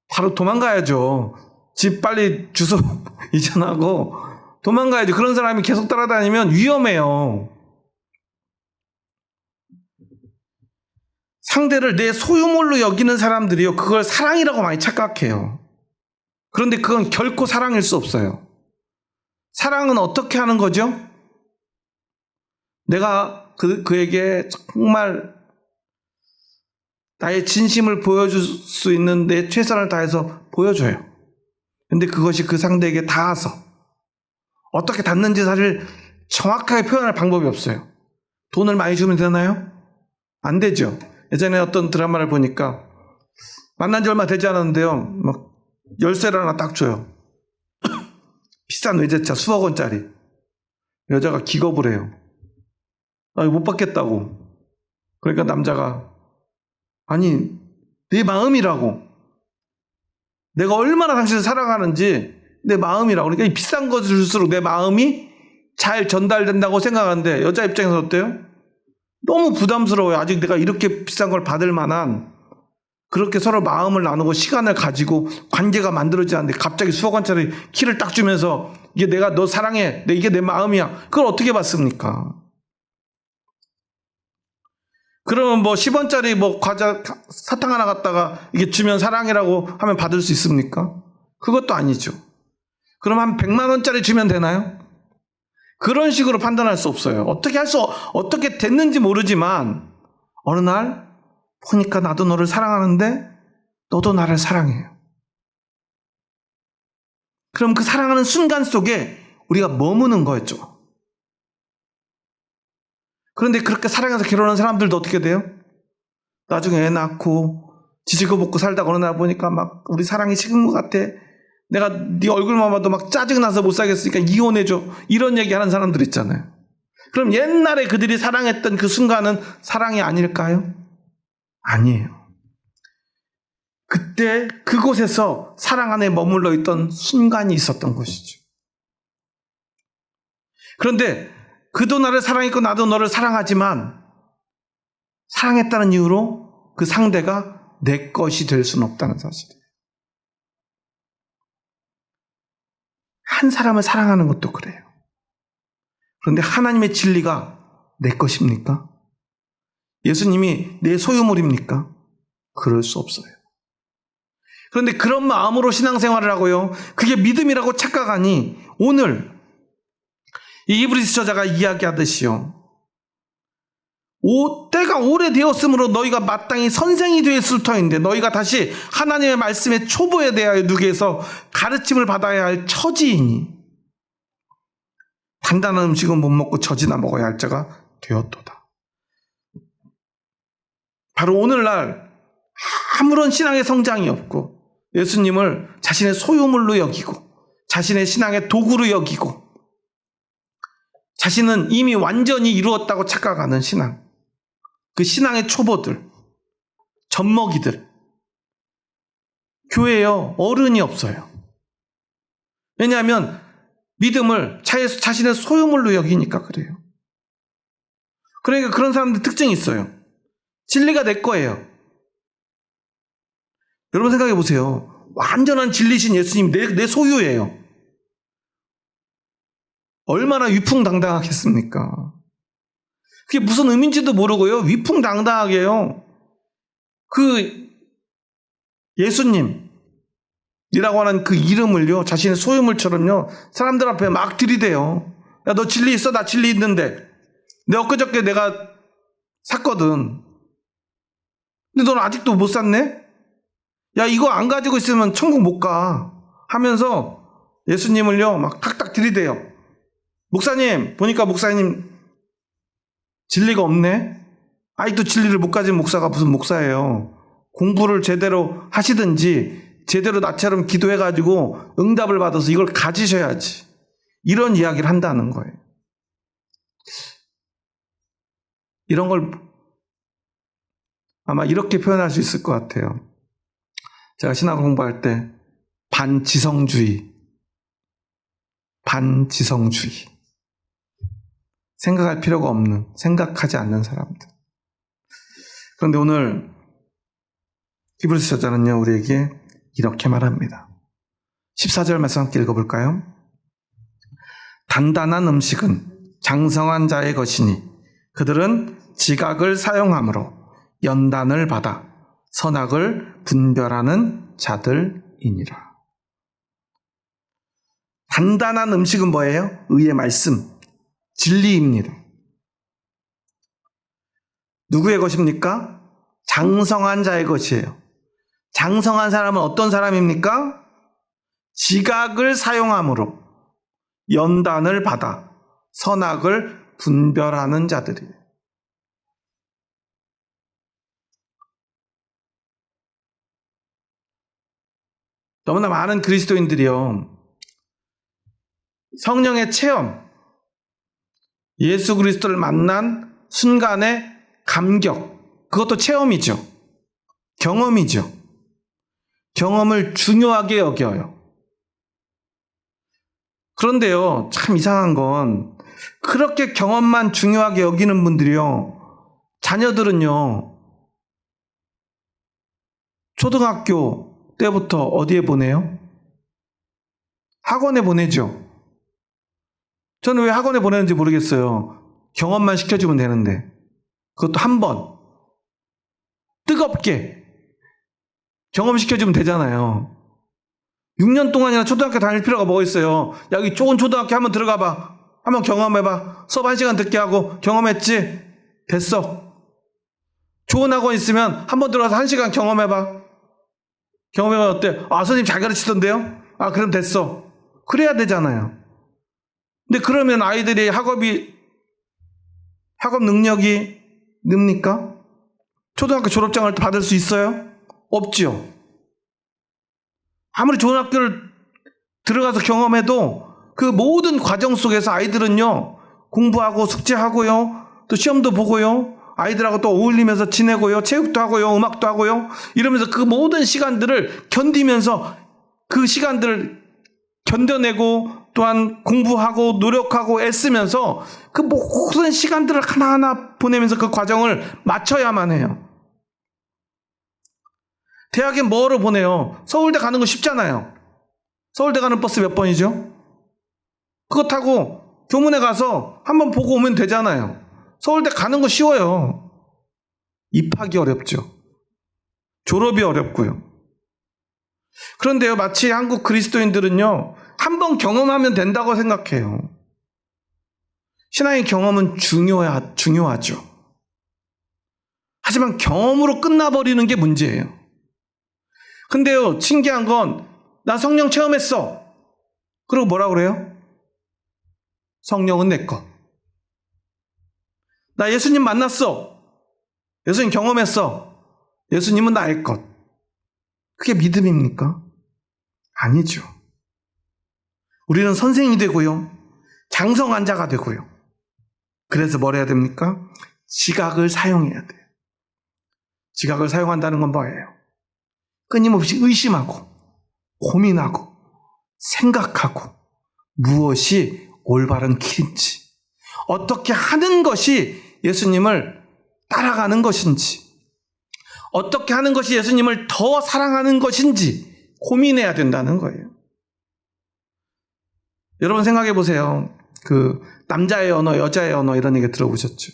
바로 도망가야죠. 집 빨리 주소 이전하고 도망가야죠. 그런 사람이 계속 따라다니면 위험해요. 상대를 내 소유물로 여기는 사람들이요, 그걸 사랑이라고 많이 착각해요. 그런데 그건 결코 사랑일 수 없어요. 사랑은 어떻게 하는 거죠? 내가 그에게 정말 나의 진심을 보여줄 수 있는 내 최선을 다해서 보여줘요. 근데 그것이 그 상대에게 닿아서 어떻게 닿는지 사실 정확하게 표현할 방법이 없어요. 돈을 많이 주면 되나요? 안 되죠. 예전에 어떤 드라마를 보니까 만난 지 얼마 되지 않았는데요, 막 열쇠를 하나 딱 줘요. 비싼 외제차 수억 원짜리. 여자가 기겁을 해요. 이거 못 받겠다고. 그러니까 남자가 아니 내 마음이라고, 내가 얼마나 당신을 사랑하는지 내 마음이라고. 그러니까 이 비싼 것을 줄수록 내 마음이 잘 전달된다고 생각하는데 여자 입장에서 어때요? 너무 부담스러워요. 아직 내가 이렇게 비싼 걸 받을 만한, 그렇게 서로 마음을 나누고 시간을 가지고 관계가 만들어지지 않는데 갑자기 수억 원짜리 키를 딱 주면서 이게 내가 너 사랑해, 이게 내 마음이야, 그걸 어떻게 받습니까? 그러면 뭐 10원짜리 뭐 과자 사탕 하나 갖다가 이게 주면 사랑이라고 하면 받을 수 있습니까? 그것도 아니죠. 그럼 한 100만 원짜리 주면 되나요? 그런 식으로 판단할 수 없어요. 어떻게 됐는지 모르지만 어느 날 보니까 나도 너를 사랑하는데 너도 나를 사랑해요. 그럼 그 사랑하는 순간 속에 우리가 머무는 거였죠. 그런데 그렇게 사랑해서 결혼한 사람들도 어떻게 돼요? 나중에 애 낳고 지지고 볶고 살다가 어느 날 보니까 막 우리 사랑이 식은 것 같아. 내가 네 얼굴만 봐도 막 짜증나서 못 살겠으니까 이혼해줘. 이런 얘기하는 사람들 있잖아요. 그럼 옛날에 그들이 사랑했던 그 순간은 사랑이 아닐까요? 아니에요. 그때 그곳에서 사랑 안에 머물러 있던 순간이 있었던 것이죠. 그런데 그도 나를 사랑했고 나도 너를 사랑하지만 사랑했다는 이유로 그 상대가 내 것이 될 수는 없다는 사실이에요. 한 사람을 사랑하는 것도 그래요. 그런데 하나님의 진리가 내 것입니까? 예수님이 내 소유물입니까? 그럴 수 없어요. 그런데 그런 마음으로 신앙생활을 하고요, 그게 믿음이라고 착각하니 오늘 이 히브리서 저자가 이야기하듯이요, 때가 오래되었으므로 너희가 마땅히 선생이 되었을 터인데 너희가 다시 하나님의 말씀의 초보에 대하여 누구에서 가르침을 받아야 할 처지이니 단단한 음식은 못 먹고 젖이나 먹어야 할 자가 되었도다. 바로 오늘날 아무런 신앙의 성장이 없고 예수님을 자신의 소유물로 여기고 자신의 신앙의 도구로 여기고 자신은 이미 완전히 이루었다고 착각하는 신앙, 그 신앙의 초보들, 젖먹이들, 교회에요 어른이 없어요. 왜냐하면 믿음을 자신의 소유물로 여기니까 그래요. 그러니까 그런 사람들 특징이 있어요. 진리가 내 거예요. 여러분 생각해 보세요. 완전한 진리신 예수님 내 소유예요. 얼마나 위풍당당하겠습니까? 그게 무슨 의미인지도 모르고요, 위풍당당하게요, 그 예수님이라고 하는 그 이름을요 자신의 소유물처럼요 사람들 앞에 막 들이대요. 야, 너 진리 있어? 나 진리 있는데. 내 엊그저께 내가 샀거든. 근데 너는 아직도 못 샀네? 야, 이거 안 가지고 있으면 천국 못 가 하면서 예수님을요 막 탁탁 들이대요. 목사님, 보니까 목사님 진리가 없네? 아직도 진리를 못 가진 목사가 무슨 목사예요. 공부를 제대로 하시든지 제대로 나처럼 기도해가지고 응답을 받아서 이걸 가지셔야지. 이런 이야기를 한다는 거예요. 이런 걸 아마 이렇게 표현할 수 있을 것 같아요. 제가 신학 공부할 때 반지성주의. 생각할 필요가 없는, 생각하지 않는 사람들. 그런데 오늘 히브리서 저자는요 우리에게 이렇게 말합니다. 14절 말씀 함께 읽어볼까요? 단단한 음식은 장성한 자의 것이니 그들은 지각을 사용함으로 연단을 받아 선악을 분별하는 자들이니라. 단단한 음식은 뭐예요? 의의 말씀, 진리입니다. 누구의 것입니까? 장성한 자의 것이에요. 장성한 사람은 어떤 사람입니까? 지각을 사용함으로 연단을 받아 선악을 분별하는 자들이에요. 너무나 많은 그리스도인들이요 성령의 체험, 예수 그리스도를 만난 순간의 감격, 그것도 체험이죠. 경험이죠. 경험을 중요하게 여겨요. 그런데요, 참 이상한 건 그렇게 경험만 중요하게 여기는 분들이요, 자녀들은요, 초등학교 때부터 어디에 보내요? 학원에 보내죠. 저는 왜 학원에 보내는지 모르겠어요. 경험만 시켜주면 되는데. 그것도 한 번. 뜨겁게 경험시켜주면 되잖아요. 6년 동안이나 초등학교 다닐 필요가 뭐가 있어요. 야, 여기 좋은 초등학교 한번 들어가 봐. 한번 경험해봐. 수업 1시간 듣게 하고 경험했지? 됐어. 좋은 학원 있으면 한번 들어가서 1시간 경험해봐. 경험해봐. 어때? 아, 선생님 잘 가르치던데요? 아, 그럼 됐어. 그래야 되잖아요. 근데 그러면 아이들이 학업 능력이 늡니까? 초등학교 졸업장을 받을 수 있어요? 없죠. 아무리 좋은 학교를 들어가서 경험해도 그 모든 과정 속에서 아이들은요, 공부하고 숙제하고요, 또 시험도 보고요, 아이들하고 또 어울리면서 지내고요, 체육도 하고요, 음악도 하고요, 이러면서 그 모든 시간들을 견디면서 그 시간들을 견뎌내고 또한 공부하고 노력하고 애쓰면서 그 모든 시간들을 하나하나 보내면서 그 과정을 마쳐야만 해요. 대학에 뭐로 보내요? 서울대 가는 거 쉽잖아요. 서울대 가는 버스 몇 번이죠? 그거 타고 교문에 가서 한번 보고 오면 되잖아요. 서울대 가는 거 쉬워요. 입학이 어렵죠. 졸업이 어렵고요. 그런데요, 마치 한국 그리스도인들은요, 한번 경험하면 된다고 생각해요. 신앙의 경험은 중요하죠. 하지만 경험으로 끝나버리는 게 문제예요. 근데요, 신기한 건, 나 성령 체험했어. 그리고 뭐라 그래요? 성령은 내 것. 나 예수님 만났어. 예수님 경험했어. 예수님은 나의 것. 그게 믿음입니까? 아니죠. 우리는 선생이 되고요. 장성환자가 되고요. 그래서 뭘 해야 됩니까? 지각을 사용해야 돼요. 지각을 사용한다는 건 뭐예요? 끊임없이 의심하고 고민하고 생각하고 무엇이 올바른 길인지, 어떻게 하는 것이 예수님을 따라가는 것인지, 어떻게 하는 것이 예수님을 더 사랑하는 것인지 고민해야 된다는 거예요. 여러분 생각해 보세요. 그 남자의 언어, 여자의 언어 이런 얘기 들어보셨죠?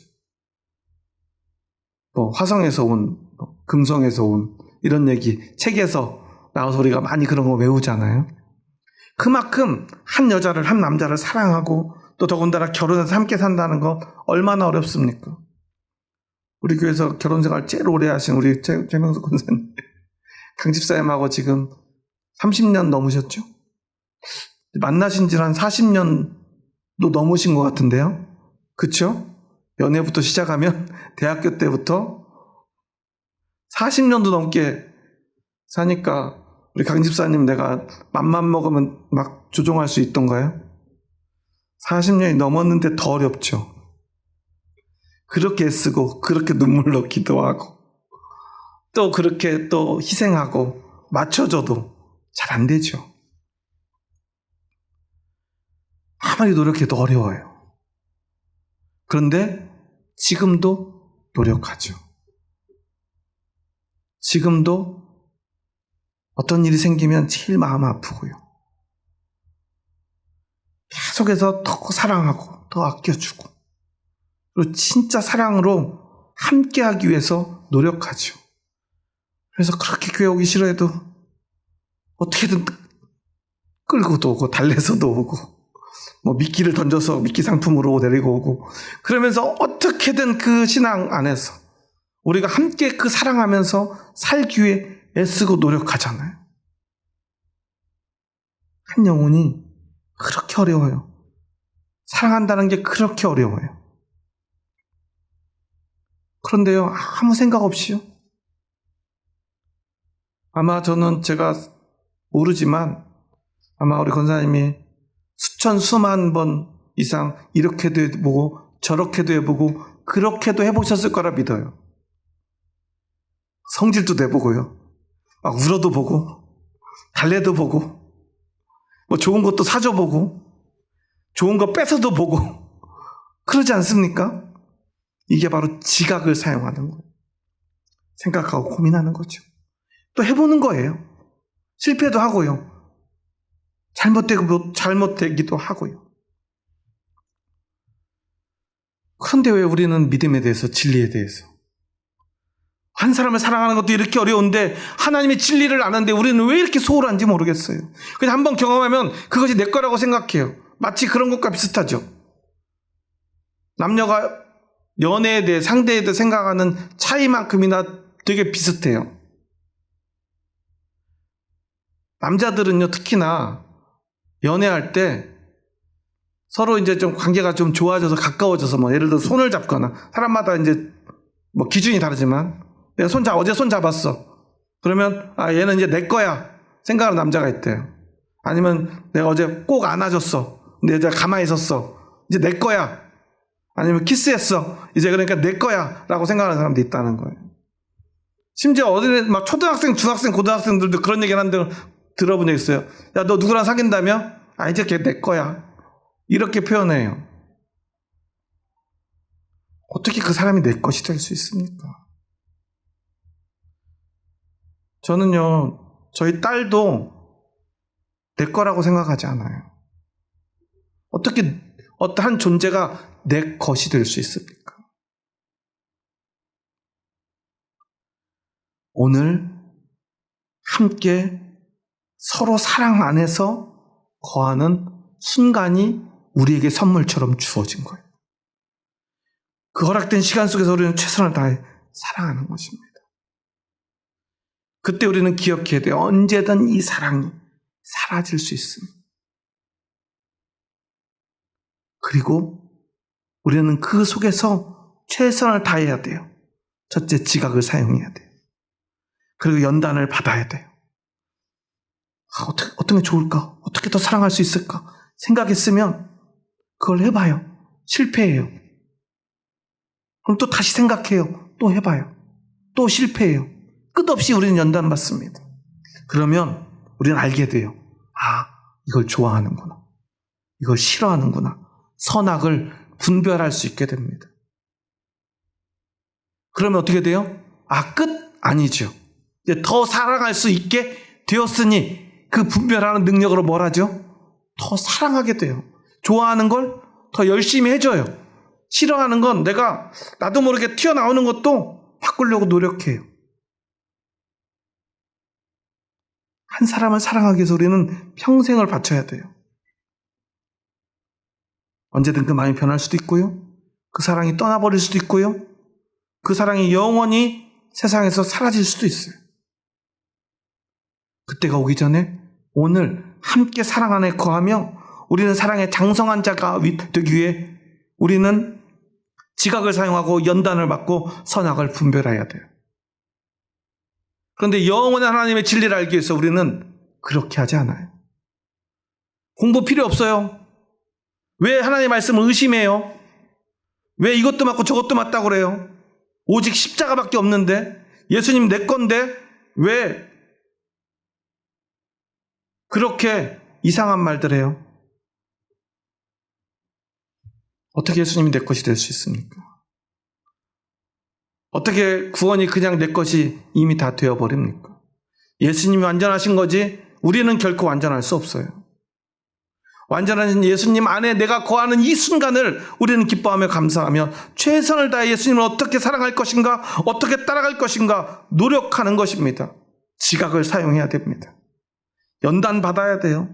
화성에서 온, 금성에서 온 이런 얘기 책에서 나와서 우리가 많이 그런 거 외우잖아요. 그만큼 한 여자를, 한 남자를 사랑하고 또 더군다나 결혼해서 함께 산다는 거 얼마나 어렵습니까? 우리 교회에서 결혼생활 제일 오래 하신 우리 최명수 권사님, 강집사님하고 지금 30년 넘으셨죠? 만나신 지 한 40년도 넘으신 것 같은데요? 그쵸? 연애부터 시작하면 대학교 때부터 40년도 넘게 사니까 우리 강집사님 내가 맘만 먹으면 막 조종할 수 있던가요? 40년이 넘었는데 더 어렵죠. 그렇게 애쓰고 그렇게 눈물 넣기도 하고 또 그렇게 또 희생하고 맞춰줘도 잘 안 되죠. 아무리 노력해도 어려워요. 그런데 지금도 노력하죠. 지금도 어떤 일이 생기면 제일 마음 아프고요. 계속해서 더 사랑하고 더 아껴주고 그리고 진짜 사랑으로 함께하기 위해서 노력하죠. 그래서 그렇게 교회 오기 싫어해도 어떻게든 끌고도 오고 달래서도 오고 미끼를 던져서 미끼 상품으로 데리고 오고 그러면서 어떻게든 그 신앙 안에서 우리가 함께 그 사랑하면서 살기 위해 애쓰고 노력하잖아요. 한 영혼이 그렇게 어려워요. 사랑한다는 게 그렇게 어려워요. 그런데요, 아무 생각 없이요. 아마 저는 제가 모르지만 아마 우리 권사님이 수천 수만 번 이상 이렇게도 해보고 저렇게도 해보고 그렇게도 해보셨을 거라 믿어요. 성질도 내보고요. 막 울어도 보고 달래도 보고 좋은 것도 사줘보고 좋은 거 뺏어도 보고 그러지 않습니까? 이게 바로 지각을 사용하는 거예요. 생각하고 고민하는 거죠. 또 해보는 거예요. 실패도 하고요. 잘못되기도 하고요. 그런데 왜 우리는 믿음에 대해서, 진리에 대해서 한 사람을 사랑하는 것도 이렇게 어려운데 하나님의 진리를 아는데 우리는 왜 이렇게 소홀한지 모르겠어요. 그냥 한번 경험하면 그것이 내 거라고 생각해요. 마치 그런 것과 비슷하죠. 남녀가 연애에 대해, 상대에 대해 생각하는 차이만큼이나 되게 비슷해요. 남자들은요, 특히나 연애할 때 서로 이제 좀 관계가 좀 좋아져서 가까워져서 예를 들어 손을 잡거나 사람마다 이제 기준이 다르지만 내가 어제 손 잡았어. 그러면 얘는 이제 내 거야 생각하는 남자가 있대요. 아니면 내가 어제 꼭 안아줬어. 근데 여자가 가만히 있었어. 이제 내 거야. 아니면 키스했어. 이제 그러니까 내 거야 라고 생각하는 사람도 있다는 거예요. 심지어 어린애 초등학생, 중학생, 고등학생들도 그런 얘기를 하는데 들어본 적 있어요. 야, 너 누구랑 사귄다며? 이제 걔 내 거야. 이렇게 표현해요. 어떻게 그 사람이 내 것이 될 수 있습니까? 저는요, 저희 딸도 내 거라고 생각하지 않아요. 어떻게 어떠한 존재가 내 것이 될 수 있습니까? 오늘 함께 서로 사랑 안에서 거하는 순간이 우리에게 선물처럼 주어진 거예요. 그 허락된 시간 속에서 우리는 최선을 다해 사랑하는 것입니다. 그때 우리는 기억해야 돼요. 언제든 이 사랑이 사라질 수 있습니다. 그리고 우리는 그 속에서 최선을 다해야 돼요. 첫째, 지각을 사용해야 돼요. 그리고 연단을 받아야 돼요. 어떤 게 좋을까? 어떻게 더 사랑할 수 있을까? 생각했으면 그걸 해봐요. 실패해요. 그럼 또 다시 생각해요. 또 해봐요. 또 실패해요. 끝없이 우리는 연단받습니다. 그러면 우리는 알게 돼요. 이걸 좋아하는구나. 이걸 싫어하는구나. 선악을 분별할 수 있게 됩니다. 그러면 어떻게 돼요? 끝? 아니죠. 이제 더 사랑할 수 있게 되었으니 그 분별하는 능력으로 뭘 하죠? 더 사랑하게 돼요. 좋아하는 걸 더 열심히 해줘요. 싫어하는 건 내가 나도 모르게 튀어나오는 것도 바꾸려고 노력해요. 한 사람을 사랑하기 위해서 우리는 평생을 바쳐야 돼요. 언제든 그 마음이 변할 수도 있고요. 그 사랑이 떠나버릴 수도 있고요. 그 사랑이 영원히 세상에서 사라질 수도 있어요. 그때가 오기 전에 오늘 함께 사랑 안에 거하며 우리는 사랑의 장성한 자가 되기 위해 우리는 지각을 사용하고 연단을 받고 선악을 분별해야 돼요. 그런데 영원한 하나님의 진리를 알기 위해서 우리는 그렇게 하지 않아요. 공부 필요 없어요. 왜 하나님의 말씀을 의심해요? 왜 이것도 맞고 저것도 맞다고 그래요? 오직 십자가밖에 없는데, 예수님 내 건데 왜 그렇게 이상한 말들 해요? 어떻게 예수님이 내 것이 될 수 있습니까? 어떻게 구원이 그냥 내 것이 이미 다 되어버립니까? 예수님이 완전하신 거지 우리는 결코 완전할 수 없어요. 완전하신 예수님 안에 내가 거하는 이 순간을 우리는 기뻐하며 감사하며 최선을 다해 예수님을 어떻게 사랑할 것인가, 어떻게 따라갈 것인가 노력하는 것입니다. 지각을 사용해야 됩니다. 연단 받아야 돼요.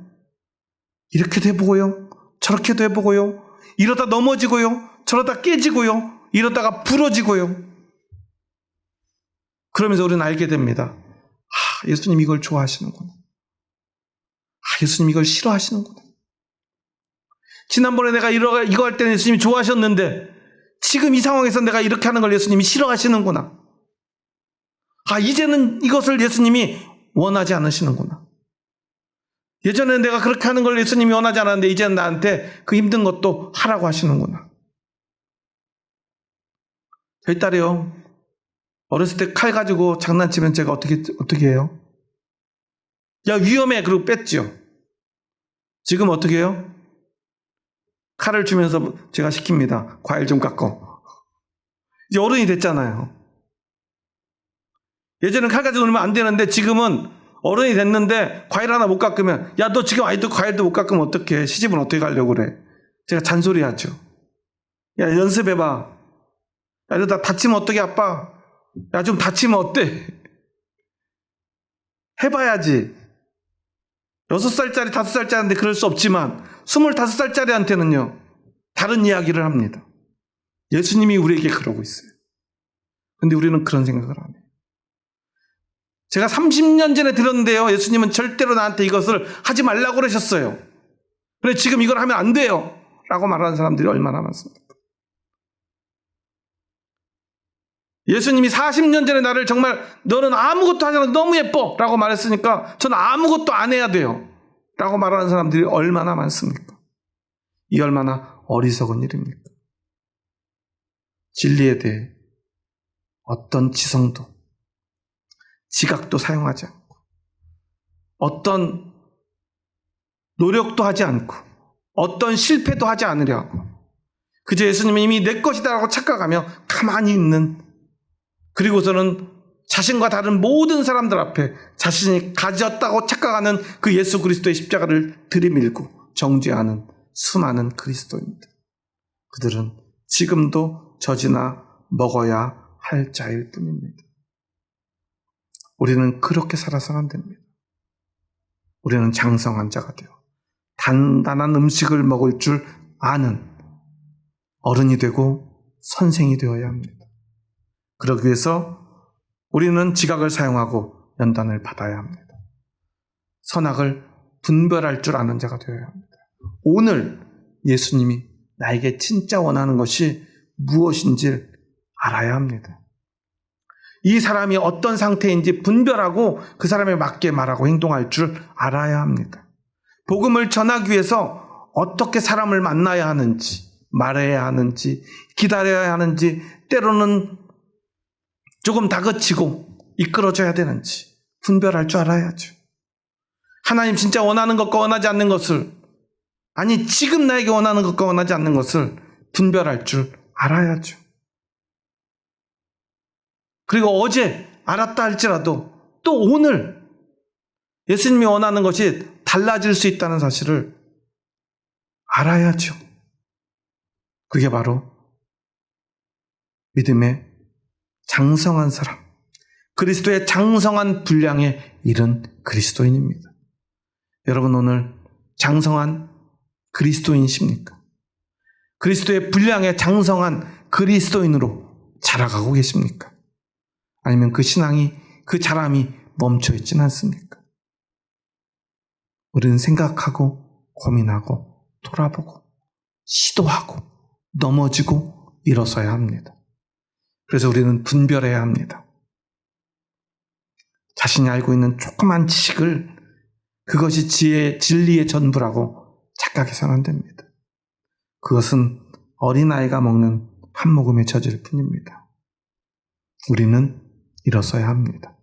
이렇게도 해보고요, 저렇게도 해보고요, 이러다 넘어지고요, 저러다 깨지고요, 이러다가 부러지고요. 그러면서 우리는 알게 됩니다. 예수님 이걸 좋아하시는구나. 예수님 이걸 싫어하시는구나. 지난번에 내가 이거 할 때는 예수님이 좋아하셨는데 지금 이 상황에서 내가 이렇게 하는 걸 예수님이 싫어하시는구나. 이제는 이것을 예수님이 원하지 않으시는구나. 예전에 내가 그렇게 하는 걸 예수님이 원하지 않았는데 이제는 나한테 그 힘든 것도 하라고 하시는구나. 저희 딸이요, 어렸을 때 칼 가지고 장난치면 제가 어떻게 해요? 야, 위험해. 그리고 뺐죠. 지금 어떻게 해요? 칼을 주면서 제가 시킵니다. 과일 좀 깎어. 이제 어른이 됐잖아요. 예전에는 칼 가지고 놀면 안 되는데 지금은 어른이 됐는데 과일 하나 못 깎으면, 야, 너 지금 아이도 과일도 못 깎으면 어떡해? 시집은 어떻게 가려고 그래? 제가 잔소리하죠. 야, 연습해봐. 야, 이러다 다치면 어떡해, 아빠? 야, 좀 다치면 어때? 해봐야지. 6살짜리, 5살짜리인데 그럴 수 없지만 25살짜리한테는요, 다른 이야기를 합니다. 예수님이 우리에게 그러고 있어요. 근데 우리는 그런 생각을 안 해요. 제가 30년 전에 들었는데요, 예수님은 절대로 나한테 이것을 하지 말라고 그러셨어요. 그래, 지금 이걸 하면 안 돼요 라고 말하는 사람들이 얼마나 많습니까? 예수님이 40년 전에 나를 정말 너는 아무것도 하지 않아도 너무 예뻐 라고 말했으니까 저는 아무것도 안 해야 돼요 라고 말하는 사람들이 얼마나 많습니까? 이 얼마나 어리석은 일입니까? 진리에 대해 어떤 지성도 지각도 사용하지 않고 어떤 노력도 하지 않고 어떤 실패도 하지 않으려 하고 그저 예수님이 이미 내 것이다라고 착각하며 가만히 있는, 그리고서는 자신과 다른 모든 사람들 앞에 자신이 가졌다고 착각하는 그 예수 그리스도의 십자가를 들이밀고 정죄하는 수많은 그리스도인들. 그들은 지금도 젖이나 먹어야 할 자일 뿐입니다. 우리는 그렇게 살아서는 안 됩니다. 우리는 장성한 자가 되어 단단한 음식을 먹을 줄 아는 어른이 되고 선생이 되어야 합니다. 그러기 위해서 우리는 지각을 사용하고 연단을 받아야 합니다. 선악을 분별할 줄 아는 자가 되어야 합니다. 오늘 예수님이 나에게 진짜 원하는 것이 무엇인지 알아야 합니다. 이 사람이 어떤 상태인지 분별하고 그 사람에 맞게 말하고 행동할 줄 알아야 합니다. 복음을 전하기 위해서 어떻게 사람을 만나야 하는지, 말해야 하는지, 기다려야 하는지, 때로는 조금 다그치고 이끌어줘야 되는지 분별할 줄 알아야죠. 하나님 진짜 원하는 것과 원하지 않는 것을, 아니 지금 나에게 원하는 것과 원하지 않는 것을 분별할 줄 알아야죠. 그리고 어제 알았다 할지라도 또 오늘 예수님이 원하는 것이 달라질 수 있다는 사실을 알아야죠. 그게 바로 믿음의 장성한 사람, 그리스도의 장성한 분량에 이른 그리스도인입니다. 여러분 오늘 장성한 그리스도인이십니까? 그리스도의 분량에 장성한 그리스도인으로 자라가고 계십니까? 아니면 그 신앙이, 그 자람이 멈춰 있지는 않습니까? 우리는 생각하고 고민하고 돌아보고 시도하고 넘어지고 일어서야 합니다. 그래서 우리는 분별해야 합니다. 자신이 알고 있는 조그만 지식을 그것이 진리의 전부라고 착각해서는 안 됩니다. 그것은 어린아이가 먹는 한 모금의 젖일 뿐입니다. 우리는 일어서야 합니다.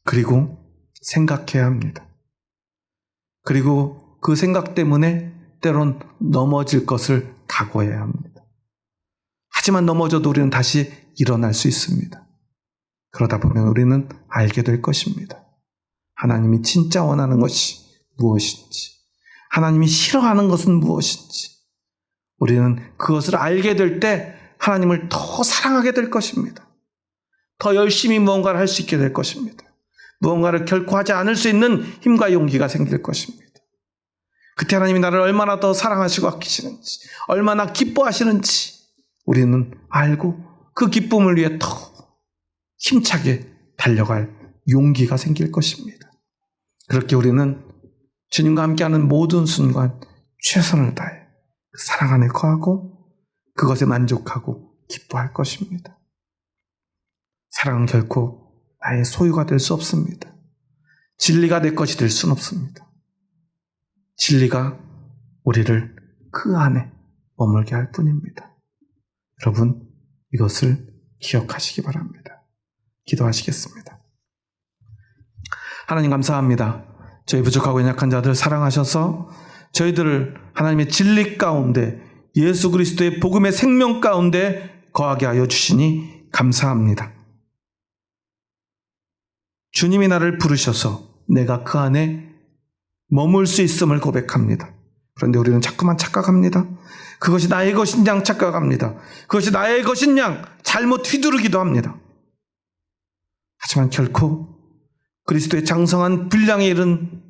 그리고 생각해야 합니다. 그리고 그 생각 때문에 때론 넘어질 것을 각오해야 합니다. 하지만 넘어져도 우리는 다시 일어날 수 있습니다. 그러다 보면 우리는 알게 될 것입니다. 하나님이 진짜 원하는 것이 무엇인지, 하나님이 싫어하는 것은 무엇인지, 우리는 그것을 알게 될 때 하나님을 더 사랑하게 될 것입니다. 더 열심히 무언가를 할 수 있게 될 것입니다. 무언가를 결코 하지 않을 수 있는 힘과 용기가 생길 것입니다. 그때 하나님이 나를 얼마나 더 사랑하시고 아끼시는지, 얼마나 기뻐하시는지 우리는 알고 그 기쁨을 위해 더 힘차게 달려갈 용기가 생길 것입니다. 그렇게 우리는 주님과 함께하는 모든 순간 최선을 다해 그 사랑 안에 거하고 그것에 만족하고 기뻐할 것입니다. 사랑은 결코 나의 소유가 될 수 없습니다. 진리가 내 것이 될 수는 없습니다. 진리가 우리를 그 안에 머물게 할 뿐입니다. 여러분, 이것을 기억하시기 바랍니다. 기도하시겠습니다. 하나님 감사합니다. 저희 부족하고 연약한 자들 사랑하셔서 저희들을 하나님의 진리 가운데 예수 그리스도의 복음의 생명 가운데 거하게 하여 주시니 감사합니다. 주님이 나를 부르셔서 내가 그 안에 머물 수 있음을 고백합니다. 그런데 우리는 자꾸만 착각합니다. 그것이 나의 것인 양 착각합니다. 그것이 나의 것인 양 잘못 휘두르기도 합니다. 하지만 결코 그리스도의 장성한 분량에 이른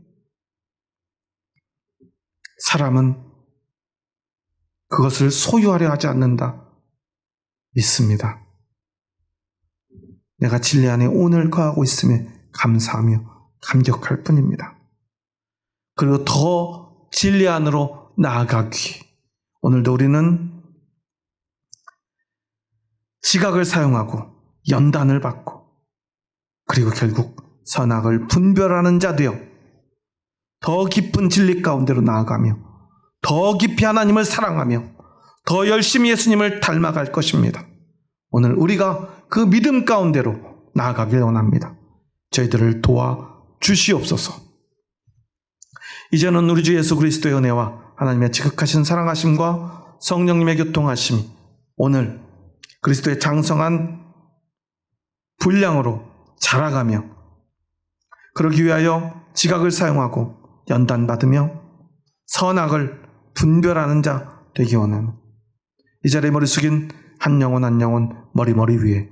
사람은 그것을 소유하려 하지 않는다 믿습니다. 내가 진리 안에 오늘 거하고 있음에 감사하며 감격할 뿐입니다. 그리고 더 진리 안으로 나아가기, 오늘도 우리는 지각을 사용하고 연단을 받고 그리고 결국 선악을 분별하는 자 되어 더 깊은 진리 가운데로 나아가며 더 깊이 하나님을 사랑하며 더 열심히 예수님을 닮아갈 것입니다. 오늘 우리가 그 믿음 가운데로 나아가길 원합니다. 저희들을 도와주시옵소서. 이제는 우리 주 예수 그리스도의 은혜와 하나님의 지극하신 사랑하심과 성령님의 교통하심이 오늘 그리스도의 장성한 분량으로 자라가며 그러기 위하여 지각을 사용하고 연단받으며 선악을 분별하는 자 되기 원하는 이 자리에 머리 숙인 한 영혼 한 영혼 머리 위에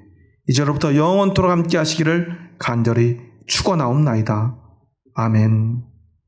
이제로부터 영원토록 함께 하시기를 간절히 축원하옵나이다. 아멘.